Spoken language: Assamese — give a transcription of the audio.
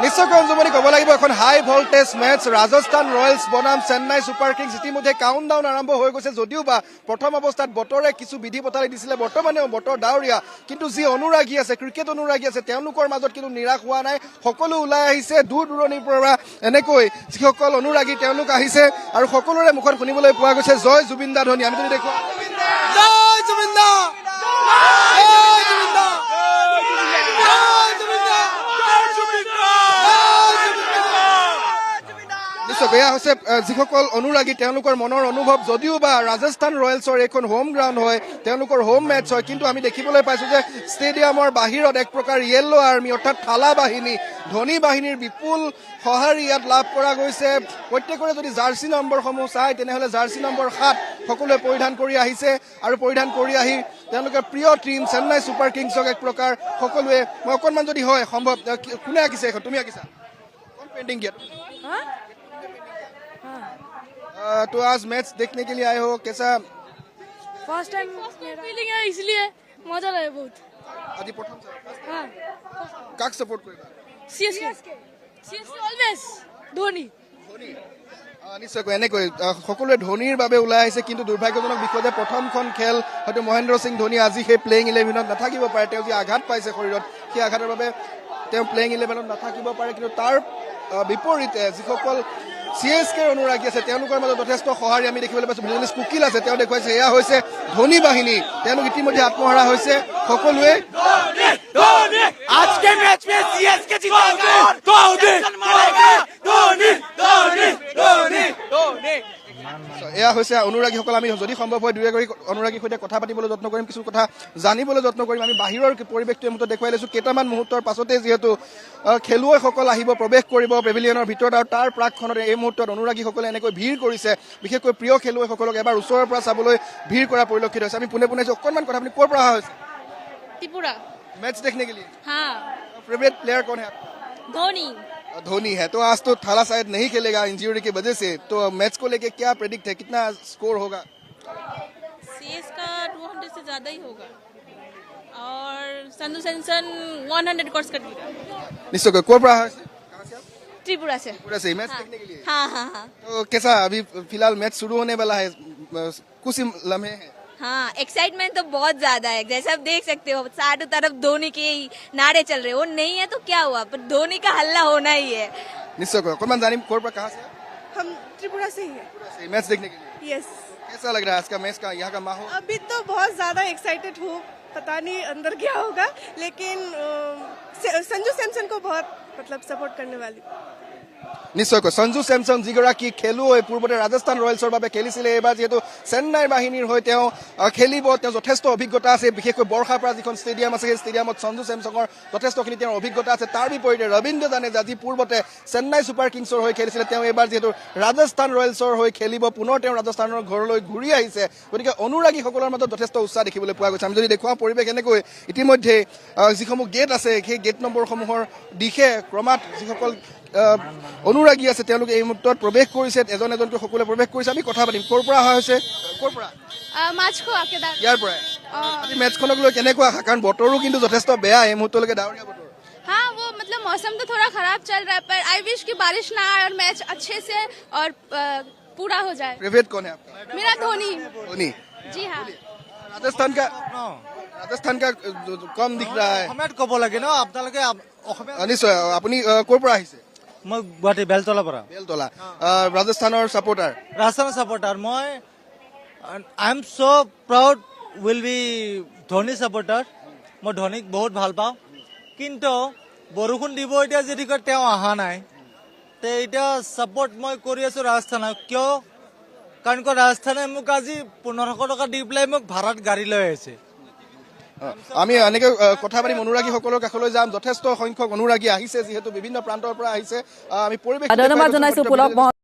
নিশ্চয়কৈ অঞ্জুমণি ক'ব লাগিব এখন হাই ভল্টেজ মেচ ৰাজস্থান ৰয়েলছ বনাম চেন্নাই ছুপাৰ কিংছ ইতিমধ্যে কাউণ্টডাউন আৰম্ভ হৈ গৈছে যদিও বা প্ৰথম অৱস্থাত বতৰে কিছু বিধি পথালি দিছিলে বৰ্তমানেও বতৰ ডাৱৰীয়া কিন্তু যি অনুৰাগী আছে ক্ৰিকেট অনুৰাগী আছে তেওঁলোকৰ মাজত কিন্তু নিৰাশ হোৱা নাই সকলো ওলাই আহিছে দূৰ দূৰণিৰ পৰা এনেকৈ যিসকল অনুৰাগী তেওঁলোক আহিছে আৰু সকলোৰে মুখত শুনিবলৈ পোৱা গৈছে জয় জুবিন দা ধ্বনি আমি যদি দেখো জয় জুবিন দা এয়া হৈছে যিসকল অনুৰাগী তেওঁলোকৰ মনৰ অনুভৱ যদিও বা ৰাজস্থান ৰয়েলছৰ এইখন হোম গ্ৰাউণ্ড হয় তেওঁলোকৰ হোম মেচ হয় কিন্তু আমি দেখিবলৈ পাইছোঁ যে ষ্টেডিয়ামৰ বাহিৰত এক প্ৰকাৰ য়েল্ল' আৰ্মি অৰ্থাৎ থালা বাহিনী ধনী বাহিনীৰ বিপুল সঁহাৰি ইয়াত লাভ কৰা গৈছে প্ৰত্যেকৰে যদি জাৰ্চি নম্বৰসমূহ চায় তেনেহ'লে জাৰ্চি নম্বৰ 7 সকলোৱে পৰিধান কৰি আহিছে আৰু পৰিধান কৰি আহি তেওঁলোকৰ প্ৰিয় টীম চেন্নাই ছুপাৰ কিংছক এক প্ৰকাৰ সকলোৱে মই অকণমান যদি হয় সম্ভৱ কোনে আঁকিছে এখন তুমি আঁকিছা কোন পেইণ্টিং কিয়া तो आज मैच देखने के लिए आए हो कैसा फर्स्ट टाइम फीलिंग है इसलिए मजा लगे बहुत আজি প্রথম हाँ কাক সাপোর্ট কৰিবা सीएसके অলवेज ধোনি নিশ্চয়কৈ এনেকৈ সকলোৱে ধোনিৰ বাবে ওলাই আহিছে কিন্তু দুৰ্ভাগ্যজনক বিষয় যে প্ৰথমখন খেল হয়তো মহেন্দ্ৰ সিং ধোনি আজি সেই প্লেইং 11ত নাথাকিব পাৰে তেওঁ যি আঘাত পাইছে শৰীৰত সেই আঘাতৰ বাবে তেওঁ প্লেইং 11ত নাথাকিব পাৰে কিন্তু তাৰ বিপৰীতে যিসকল CSK অনুৰাগী আছে তেওঁলোকৰ মাজত যথেষ্ট সঁহাৰি আমি দেখিবলৈ পাইছোঁ বিজনেছ কুকিল আছে তেওঁ দেখুৱাইছে এয়া হৈছে ধনী বাহিনী তেওঁলোক ইতিমধ্যে আত্মহাৰা হৈছে সকলোৱে आज के मैच में सीएसके जीतेगा धोनी मारेगा धोनी धोनी धोनी धोनी এয়া হৈছে অনুৰাগীসকল আমি যদি সম্ভৱ হয় দুই এগৰাকী অনুৰাগীৰ সৈতে কথা পাতিবলৈ যত্ন কৰিম কিছু কথা জানিবলৈ যত্ন কৰিম আমি বাহিৰৰ পৰিৱেশটো মুহূৰ্তত দেখুৱাই লৈছোঁ কেইটামান মুহূৰ্তৰ পাছতে যিহেতু খেলুৱৈসকল আহিব প্ৰৱেশ কৰিব পেভিলিয়নৰ ভিতৰত আৰু তাৰ প্ৰাকখনত এই মুহূৰ্তত অনুৰাগীসকলে এনেকৈ ভিৰ কৰিছে বিশেষকৈ প্ৰিয় খেলুৱৈসকলক এবাৰ ওচৰৰ পৰা চাবলৈ ভিৰ কৰা পৰিলক্ষিত হৈছে আমি পোনে পোনে অকণমান কথা আপুনি ক'ৰ পৰা অহা হৈছে त्रिपुरा मैच देखने के लिए हाँ फेवरेट प्लेयर कौन है धोनी धोनी है तो आज तो थाला शायद नहीं खेलेगा इंजरी की वजह से तो मैच को लेके क्या प्रेडिक्ट है कितना स्कोर होगा सीएस का 200 से ज्यादा ही होगा और संजू सैमसन 100 क्रॉस कर देगा निश्चय कोर पर त्रिपुरा से पूरा सही मैच देखने के लिए हाँ हाँ हाँ तो कैसा अभी फिलहाल मैच शुरू होने वाला है कुछ ही लम्हे हैं हाँ एक्साइटमेंट तो बहुत ज्यादा है जैसे आप देख सकते हो चारों तरफ धोनी के नारे चल रहे हैं वो नहीं है तो क्या हुआ पर धोनी का हल्ला होना ही है निश्चय कौन जानी कोर पर कहाँ से हम त्रिपुरा से ही हैं। मैच देखने के लिए यस कैसा लग रहा है आज का मैच का यहाँ का माहौल अभी तो बहुत ज्यादा एक्साइटेड हूँ पता नहीं अंदर क्या होगा लेकिन संजू सैमसन को बहुत मतलब सपोर्ट करने वाली নিশ্চয়কৈ সঞ্জু চেমছন যিগৰাকী খেলুৱৈ পূৰ্বতে ৰাজস্থান ৰয়েলছৰ বাবে খেলিছিলে এইবাৰ যিহেতু চেন্নাই বাহিনীৰ হৈ তেওঁ খেলিব তেওঁ যথেষ্ট অভিজ্ঞতা আছে বিশেষকৈ বৰ্ষাপাৰা যিখন ষ্টেডিয়াম আছে সেই ষ্টেডিয়ামত সঞ্জু চেমছনৰ যথেষ্টখিনি তেওঁৰ অভিজ্ঞতা আছে তাৰ বিপৰীতে ৰবীন্দ্ৰ জাদেজা যি পূৰ্বতে চেন্নাই ছুপাৰ কিংছৰ হৈ খেলিছিলে তেওঁ এইবাৰ যিহেতু ৰাজস্থান ৰয়েলছৰ হৈ খেলিব পুনৰ তেওঁ ৰাজস্থানৰ ঘৰলৈ ঘূৰি আহিছে গতিকে অনুৰাগীসকলৰ মাজত যথেষ্ট উৎসাহ দেখিবলৈ পোৱা গৈছে আমি যদি দেখুৱাওঁ পৰিৱেশ এনেকৈ ইতিমধ্যে যিসমূহ গেট আছে সেই গেট নম্বৰসমূহৰ দিশে ক্ৰমাৎ যিসকল অনুৰাগী আছে তেওঁলোকে এই মুহূৰ্তত প্ৰৱেশ কৰিছে এজন এজনকৈ সকলোৱে প্ৰৱেশ কৰিছে আমি কথা পাতিম ক'ৰ পৰা অহা হৈছে ক'ৰ পৰা মাছখো আকেদাৰ ইয়াৰ পৰাই আজি মেচখনক লৈ কেনেকুৱা কাৰণ বতৰো কিন্তু যথেষ্ট বেয়া এই মুহূৰ্তলৈকে ডাৱৰীয়া বতৰ हाँ वो मतलब मौसम तो थोड़ा खराब चल रहा है पर आई विश की बारिश ना आए और मैच अच्छे से और पूरा हो जाए फेवरेट कौन है आपका मेरा धोनी धोनी जी हाँ राजस्थान का कम दिख रहा है অসমীয়াত ক'ব লাগে ন আপোনালোকে অসমীয়া নিশ্চয় আপুনি ক'ৰ পৰা আহিছে মই গুৱাহাটী বেলতলাৰ পৰা বেলতলা ৰাজস্থানৰ ছাপোৰ্টাৰ ৰাজস্থানৰ ছাপোৰ্টাৰ মই I am so' proud will be Dhoni supporter মই ধোনীক বহুত ভাল পাওঁ কিন্তু বৰষুণ দিব এতিয়া যদি কয় তেওঁ অহা নাই তে এতিয়া ছাপোৰ্ট মই কৰি আছোঁ ৰাজস্থানক কিয় কাৰণ ৰাজস্থানে মোক আজি 1500 টকা দি পেলাই মোক ভাড়াত গাড়ী লৈ আহিছে আমি এনেকৈ কথা পাতিম অনুৰাগীসকলৰ কাষলৈ যাম যথেষ্ট সংখ্যক অনুৰাগী আহিছে যিহেতু বিভিন্ন প্ৰান্তৰ পৰা আহিছে আমি পৰিৱেশ ধন্যবাদ জনাইছো পুলক